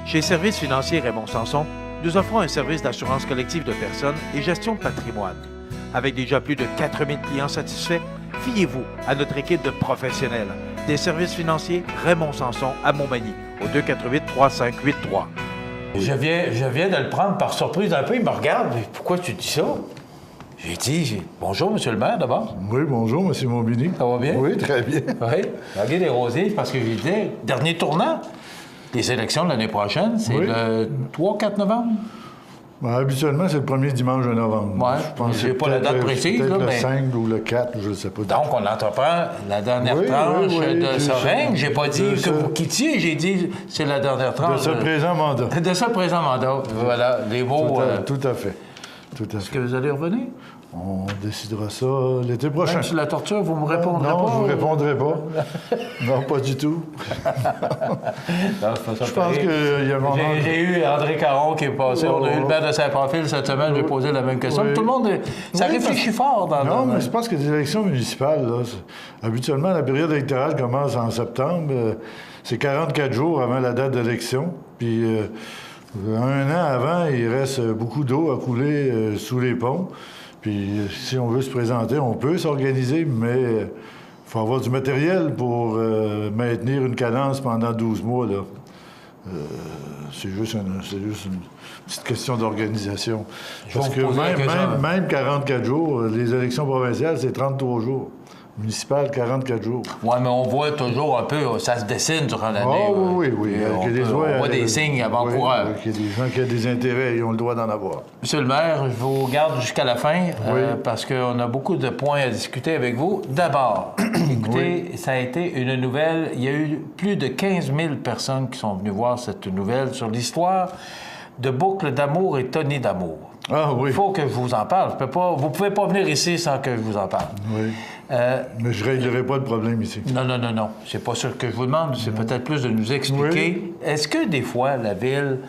Chez Services financiers Raymond Sanson, nous offrons un service d'assurance collective de personnes et gestion de patrimoine. Avec déjà plus de 4000 clients satisfaits, fiez-vous à notre équipe de professionnels. Des services financiers Raymond Sanson à Montmagny, au 248-3583. Je viens de le prendre par surprise un peu. Il me regarde. Pourquoi tu dis ça? J'ai dit, bonjour, monsieur le maire, d'abord. Oui, bonjour, monsieur Montminy. Ça va bien? Oui, très bien. Oui. Laguer des rosiers, parce que je disais, dernier tournant des élections de l'année prochaine, c'est le 3-4 novembre. Ben, habituellement, c'est le premier dimanche de novembre. Oui, je n'ai pas la date précise. Peut-être là, le mais... 5 ou le 4, je ne sais pas. Donc, on entreprend la dernière tranche de ce règne. Je n'ai pas dit que vous quittiez, j'ai dit c'est la dernière tranche. De ce présent mandat. De ce présent mandat. Voilà, les mots... Tout à fait. Est-ce que vous allez revenir? On décidera ça l'été prochain. Même sur la torture, vous ne me répondrez non, pas? Non, je ne vous répondrai pas. Non, pas du tout. Non, je pense qu'il y a vraiment... J'ai eu André Caron qui est passé. On a eu le maire de Saint-Profil cette semaine. Je lui ai posé la même question. Tout le monde... Ça réfléchit fort dans... Non, mais je pense que les élections municipales, là, habituellement, la période électorale commence en septembre. C'est 44 jours avant la date d'élection. Puis... un an avant, il reste beaucoup d'eau à couler sous les ponts. Puis si on veut se présenter, on peut s'organiser, mais il faut avoir du matériel pour maintenir une cadence pendant 12 mois. Là. C'est juste une petite question d'organisation. Parce que même 44 jours, les élections provinciales, c'est 33 jours. Municipal, 44 jours. Oui, mais on voit toujours un peu, ça se dessine durant l'année. Ah oui. On voit des signes avant-coureurs. Oui, qu'il y a des gens qui ont des intérêts, ils ont le droit d'en avoir. Monsieur le maire, je vous garde jusqu'à la fin parce qu'on a beaucoup de points à discuter avec vous. D'abord, écoutez, ça a été une nouvelle. Il y a eu plus de 15 000 personnes qui sont venues voir cette nouvelle sur l'histoire de Boucle d'amour et Tony d'amour. Ah oui. Il faut que je vous en parle. Vous ne pouvez pas venir ici sans que je vous en parle. Oui. Mais je ne réglerai pas le problème ici. Non. C'est pas ça que je vous demande. C'est peut-être plus de nous expliquer. Oui. Est-ce que des fois, la Ville...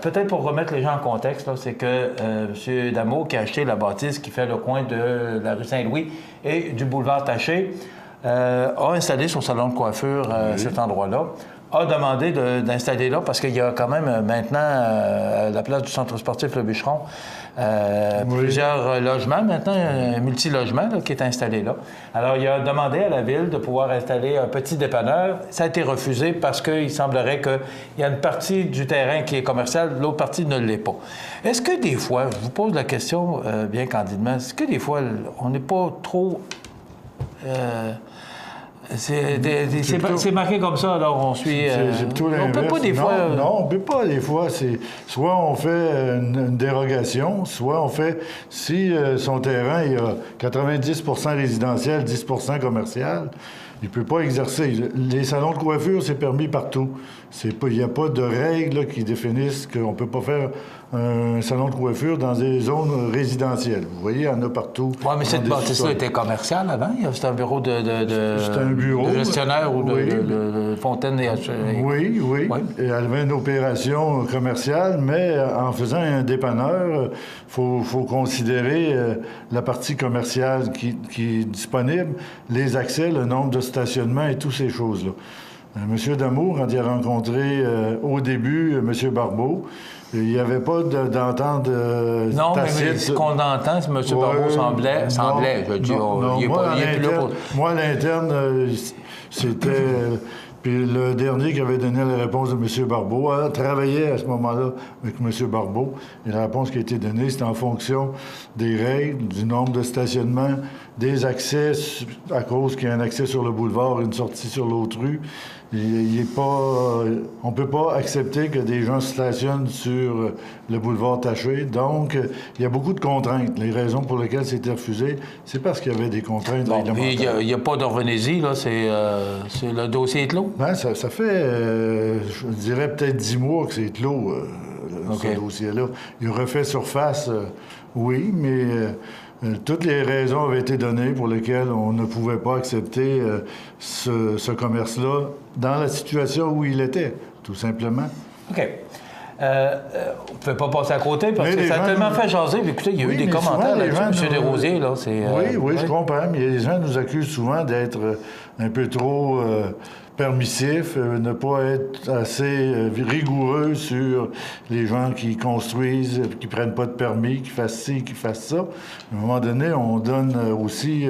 peut-être pour remettre les gens en contexte, là, c'est que M. Damour, qui a acheté la bâtisse qui fait le coin de la rue Saint-Louis et du boulevard Taché, a installé son salon de coiffure à cet endroit-là, a demandé d'installer là, parce qu'il y a quand même maintenant, à la place du centre sportif Le Bûcheron, plusieurs logements maintenant, un multilogement là, qui est installé là. Alors, il a demandé à la Ville de pouvoir installer un petit dépanneur. Ça a été refusé parce qu'il semblerait qu'il y a une partie du terrain qui est commercial, l'autre partie ne l'est pas. Est-ce que des fois, je vous pose la question bien candidement, est-ce que des fois, on n'est pas trop... c'est marqué comme ça, alors on suit... on peut pas des fois... Non, on peut pas des fois. Soit on fait une dérogation, soit on fait... Si son terrain, il y a 90 résidentiel, 10 commercial, il ne peut pas exercer. Les salons de coiffure, c'est permis partout. Il n'y a pas de règles qui définissent qu'on ne peut pas faire un salon de coiffure dans des zones résidentielles. Vous voyez, il y en a partout. Oui, mais cette bâtisse-là était commerciale avant? C'était un bureau de gestionnaire ou de fontaine et... Oui. Et elle avait une opération commerciale, mais en faisant un dépanneur, il faut considérer la partie commerciale qui est disponible, les accès, le nombre de stationnements et toutes ces choses-là. M. Damour, quand il a rencontré au début M. Barbeau, il n'y avait pas d'entente non, tacite. Mais ce qu'on entend, c'est M. Barbeau semblait, je dis, il n'est pas plus là pour... Moi, à l'interne, c'était... Puis le dernier qui avait donné la réponse de M. Barbeau travaillait à ce moment-là avec M. Barbeau. Et la réponse qui a été donnée, c'était en fonction des règles, du nombre de stationnements, des accès, à cause qu'il y a un accès sur le boulevard, une sortie sur l'autre rue. On ne peut pas accepter que des gens stationnent sur le boulevard Taché. Donc, il y a beaucoup de contraintes. Les raisons pour lesquelles c'était refusé, c'est parce qu'il y avait des contraintes réglementaires. Il n'y a pas d'orvenésie, là. C'est le dossier est clos? Bien, ça fait, je dirais, peut-être 10 mois que c'est clos, ce dossier-là. Il refait surface, oui, mais... toutes les raisons avaient été données pour lesquelles on ne pouvait pas accepter ce commerce-là dans la situation où il était, tout simplement. OK. On ne pouvait pas passer à côté parce que ça a tellement fait jaser. Écoutez, il y a eu des commentaires là-dessus, M. Desrosiers. Là, oui, je comprends. Mais les gens nous accusent souvent d'être un peu trop permissif, ne pas être assez rigoureux sur les gens qui construisent, qui prennent pas de permis, qui fassent ci, qui fassent ça. À un moment donné, on donne aussi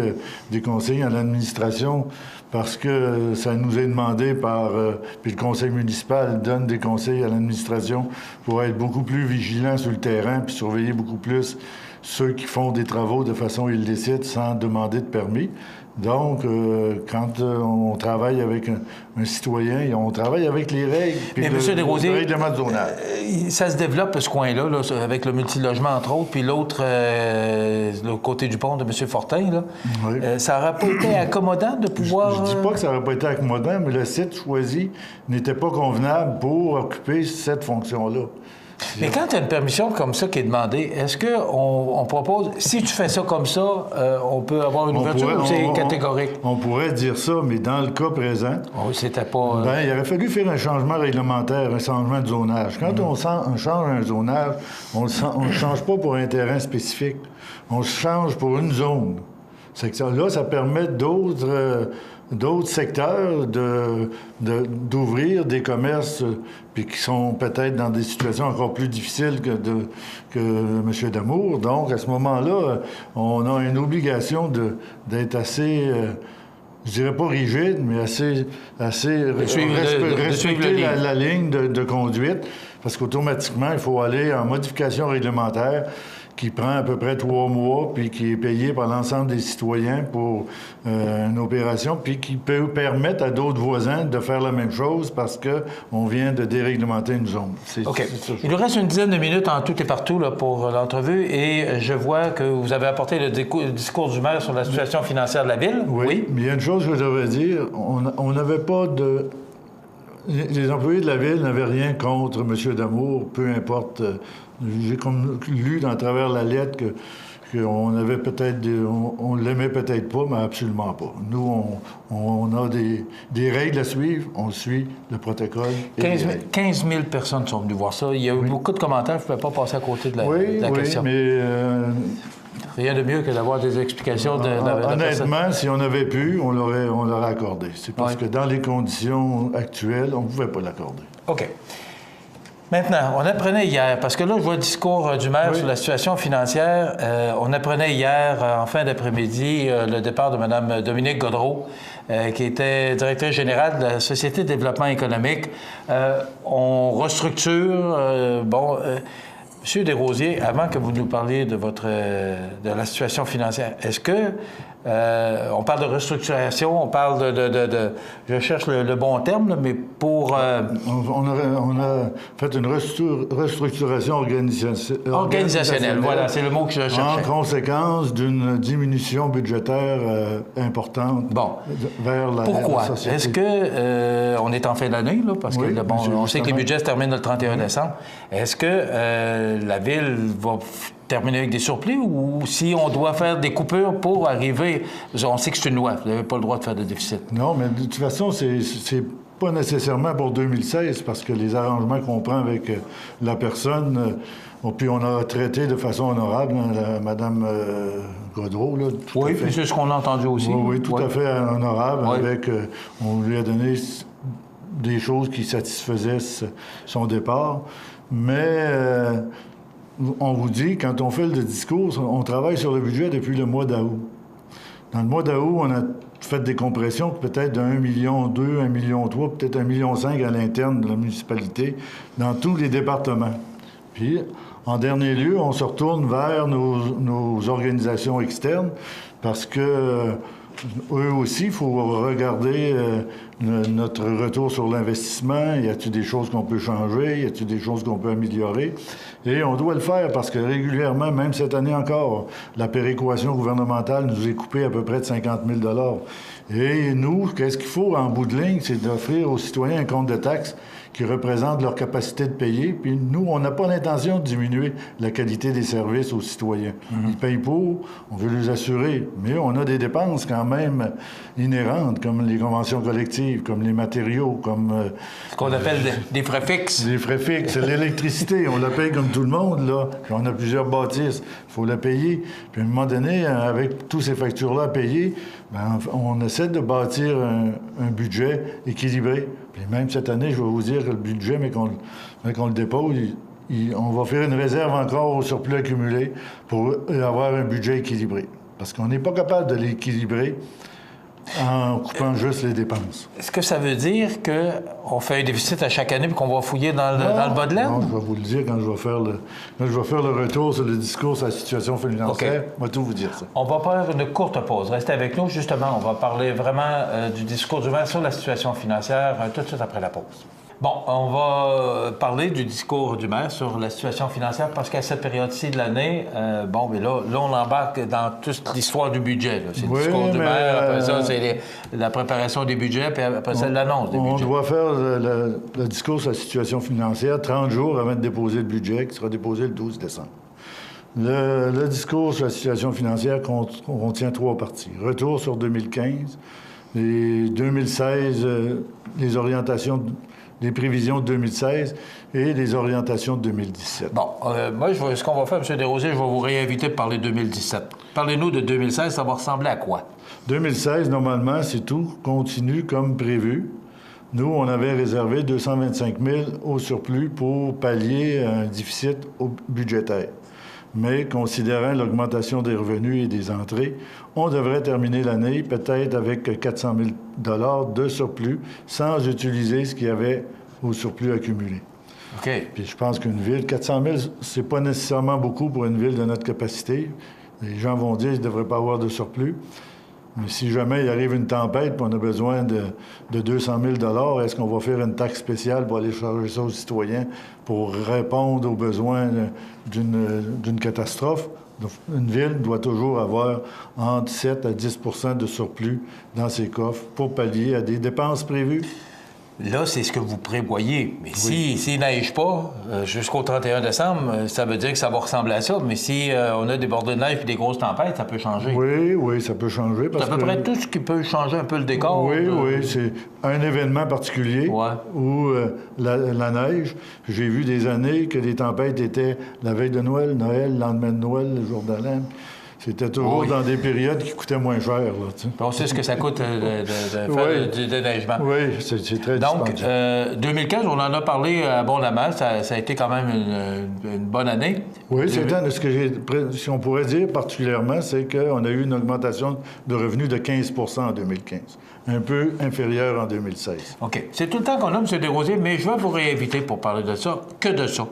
des conseils à l'administration parce que ça nous est demandé par... puis le conseil municipal donne des conseils à l'administration pour être beaucoup plus vigilant sur le terrain puis surveiller beaucoup plus ceux qui font des travaux de façon illicite sans demander de permis. Donc, quand on travaille avec un citoyen, on travaille avec les règles puis le règlement de zonage. Ça se développe, ce coin-là, là, avec le multilogement, entre autres, puis l'autre, le côté du pont de M. Fortin. Là. Oui. Ça n'aurait pas été accommodant de pouvoir... Je dis pas que ça n'aurait pas été accommodant, mais le site choisi n'était pas convenable pour occuper cette fonction-là. Mais quand il y a une permission comme ça qui est demandée, est-ce qu'on propose, si tu fais ça comme ça, on peut avoir une ouverture ou c'est catégorique? On pourrait dire ça, mais dans le cas présent, c'était pas... il aurait fallu faire un changement réglementaire, un changement de zonage. Quand on change un zonage, on ne change pas pour un terrain spécifique. On change pour une zone. Là, ça permet d'autres secteurs d'ouvrir des commerces puis qui sont peut-être dans des situations encore plus difficiles que M. Damour. Donc, à ce moment-là, on a une obligation d'être assez... je dirais pas rigide, mais assez respecter la ligne de conduite, parce qu'automatiquement, il faut aller en modification réglementaire qui prend à peu près 3 mois, puis qui est payé par l'ensemble des citoyens pour une opération, puis qui peut permettre à d'autres voisins de faire la même chose parce qu'on vient de déréglementer une zone. OK. Il nous reste une dizaine de minutes en tout et partout là, pour l'entrevue, et je vois que vous avez apporté le discours du maire sur la situation financière de la Ville. Oui, mais il y a une chose que je devrais dire. On n'avait pas de... Les employés de la Ville n'avaient rien contre M. Damour, peu importe... J'ai comme lu dans travers la lettre qu'on avait peut-être... On l'aimait peut-être pas, mais absolument pas. Nous, on a des règles à suivre. On suit le protocole. 15 000 personnes sont venues voir ça. Il y a eu beaucoup de commentaires. Je ne pouvais pas passer à côté de la question. Oui, mais... rien de mieux que d'avoir des explications de honnêtement, si on avait pu, on l'aurait accordé. C'est parce que dans les conditions actuelles, on ne pouvait pas l'accorder. OK. Maintenant, on apprenait hier, parce que là, je vois le discours du maire sur la situation financière. On apprenait hier, en fin d'après-midi, le départ de Mme Dominique Gaudreault, qui était directrice générale de la Société de développement économique. On restructure. Monsieur Desrosiers, avant que vous nous parliez de la situation financière, est-ce que on parle de restructuration, on parle de je cherche le bon terme, là, mais pour... On a fait une restructuration organisationnelle. Voilà, c'est le mot que je cherchais. En conséquence d'une diminution budgétaire importante vers la Pourquoi? société. Est-ce que on est en fin d'année, là, parce que on sait que les budgets se terminent le 31 décembre. Est-ce que la Ville va terminer avec des surplus ou si on doit faire des coupures pour arriver... On sait que c'est une loi, vous n'avez pas le droit de faire de déficit. Non, mais de toute façon, c'est pas nécessairement pour 2016 parce que les arrangements qu'on prend avec la personne... puis on a traité de façon honorable Mme Gaudreault. Là, oui, puis c'est ce qu'on a entendu aussi. Oui, tout à fait honorable. Avec, on lui a donné des choses qui satisfaisaient son départ. Mais on vous dit, quand on fait le discours, on travaille sur le budget depuis le mois d'août. Dans le mois d'août, on a fait des compressions peut-être de 1,2 million, 1,3 million, peut-être 1,5 million à l'interne de la municipalité, dans tous les départements. Puis, en dernier lieu, on se retourne vers nos organisations externes parce que eux aussi, il faut regarder notre retour sur l'investissement. Y a-t-il des choses qu'on peut changer? Y a-t-il des choses qu'on peut améliorer? Et on doit le faire parce que régulièrement, même cette année encore, la péréquation gouvernementale nous est coupée à peu près de 50 000 $. Et nous, qu'est-ce qu'il faut en bout de ligne? C'est d'offrir aux citoyens un compte de taxes qui représente leur capacité de payer. Puis nous, on n'a pas l'intention de diminuer la qualité des services aux citoyens. Ils payent pour, on veut les assurer, mais on a des dépenses quand même inhérentes, comme les conventions collectives, comme les matériaux, comme... Ce qu'on appelle des frais fixes. Les frais fixes. L'électricité, on la paye comme tout le monde, là. Puis on a plusieurs bâtisses, il faut la payer. Puis à un moment donné, avec tous ces factures-là à payer, bien, on essaie de bâtir un budget équilibré. Puis même cette année, je vais vous dire que le budget, mais qu'on le dépose, on va faire une réserve encore au surplus accumulé pour avoir un budget équilibré. Parce qu'on n'est pas capable de l'équilibrer en coupant juste les dépenses. Est-ce que ça veut dire qu'on fait un déficit à chaque année et qu'on va fouiller dans le bas de l'aine? Non, je vais vous le dire quand je vais faire le retour sur le discours sur la situation financière. Okay. Je vais tout vous dire ça. On va faire une courte pause. Restez avec nous, justement. On va parler vraiment du discours du maire sur la situation financière tout de suite après la pause. Bon, on va parler du discours du maire sur la situation financière parce qu'à cette période-ci de l'année, mais là, on embarque dans toute l'histoire du budget. C'est le discours du maire, après ça, c'est la préparation des budgets, puis après ça, l'annonce des budgets. On doit faire le discours sur la situation financière 30 jours avant de déposer le budget, qui sera déposé le 12 décembre. Le discours sur la situation financière contient 3 parties. Retour sur 2015, les 2016, les orientations... les prévisions de 2016 et les orientations de 2017. Bon, moi, ce qu'on va faire, M. Desrosiers, je vais vous réinviter pour parler de 2017. Parlez-nous de 2016, ça va ressembler à quoi? 2016, normalement, c'est tout continue comme prévu. Nous, on avait réservé 225 000 au surplus pour pallier un déficit budgétaire. Mais considérant l'augmentation des revenus et des entrées, on devrait terminer l'année peut-être avec 400 000 de surplus sans utiliser ce qu'il y avait au surplus accumulé. OK. Puis je pense qu'une ville, 400 000, c'est pas nécessairement beaucoup pour une ville de notre capacité. Les gens vont dire qu'il ne devrait pas avoir de surplus. Mais si jamais il arrive une tempête et on a besoin de 200 000 est-ce qu'on va faire une taxe spéciale pour aller charger ça aux citoyens pour répondre aux besoins d'une catastrophe? Donc, une ville doit toujours avoir entre 7 à 10 de surplus dans ses coffres pour pallier à des dépenses prévues. Là, c'est ce que vous prévoyez. Mais s'il neige pas jusqu'au 31 décembre, ça veut dire que ça va ressembler à ça. Mais si on a des bordées de neige et des grosses tempêtes, ça peut changer. Oui, ça peut changer. C'est à peu près tout ce qui peut changer un peu le décor. Oui, c'est un événement particulier où la neige. J'ai vu des années que les tempêtes étaient la veille de Noël, le lendemain de Noël, le jour de l'An. C'était toujours dans des périodes qui coûtaient moins cher. Là, on sait ce que ça coûte de faire du déneigement. Oui, c'est très Donc, 2015, on en a parlé abondamment. Ça a été quand même une bonne année. Oui, ce qu'on pourrait dire particulièrement, c'est qu'on a eu une augmentation de revenus de 15 en 2015, un peu inférieure en 2016. OK. C'est tout le temps qu'on a, M. Desrosiers, mais je vais vous réinviter pour parler de ça. Que de ça.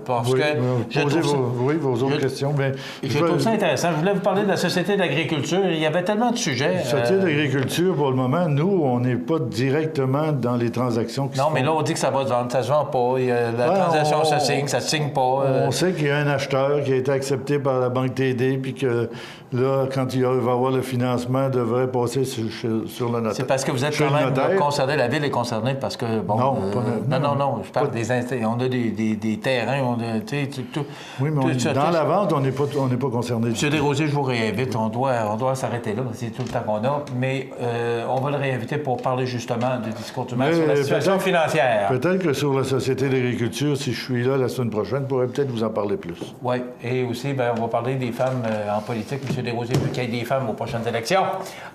Parce que vos autres questions. Mais je trouve ça intéressant. Je voulais vous parler de la Société d'agriculture. Il y avait tellement de sujets. La Société d'agriculture, pour le moment, nous, on n'est pas directement dans les transactions qui se font. Non, mais là, on dit que ça va se vendre, ça se vend pas. La transaction se signe, ça se signe pas. On sait qu'il y a un acheteur qui a été accepté par la Banque TD, puis que là, quand il va avoir le financement, devrait passer sur le notaire. C'est parce que vous êtes quand même concerné, la ville est concernée, parce que, bon... Non, je parle des... On a des terrains, on a... Tout, oui, mais dans la vente, on n'est pas concerné. M. Desrosiers, je vous réinvite. On doit s'arrêter là. C'est tout le temps qu'on a. Mais on va le réinviter pour parler justement du discours du maire sur la situation financière. Peut-être que sur la Société d'agriculture, si je suis là la semaine prochaine, je pourrais peut-être vous en parler plus. Oui. Et aussi, on va parler des femmes en politique. M. Desrosiers veut qu'il y ait des femmes aux prochaines élections.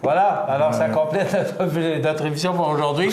Voilà. Alors, ça complète notre émission pour aujourd'hui.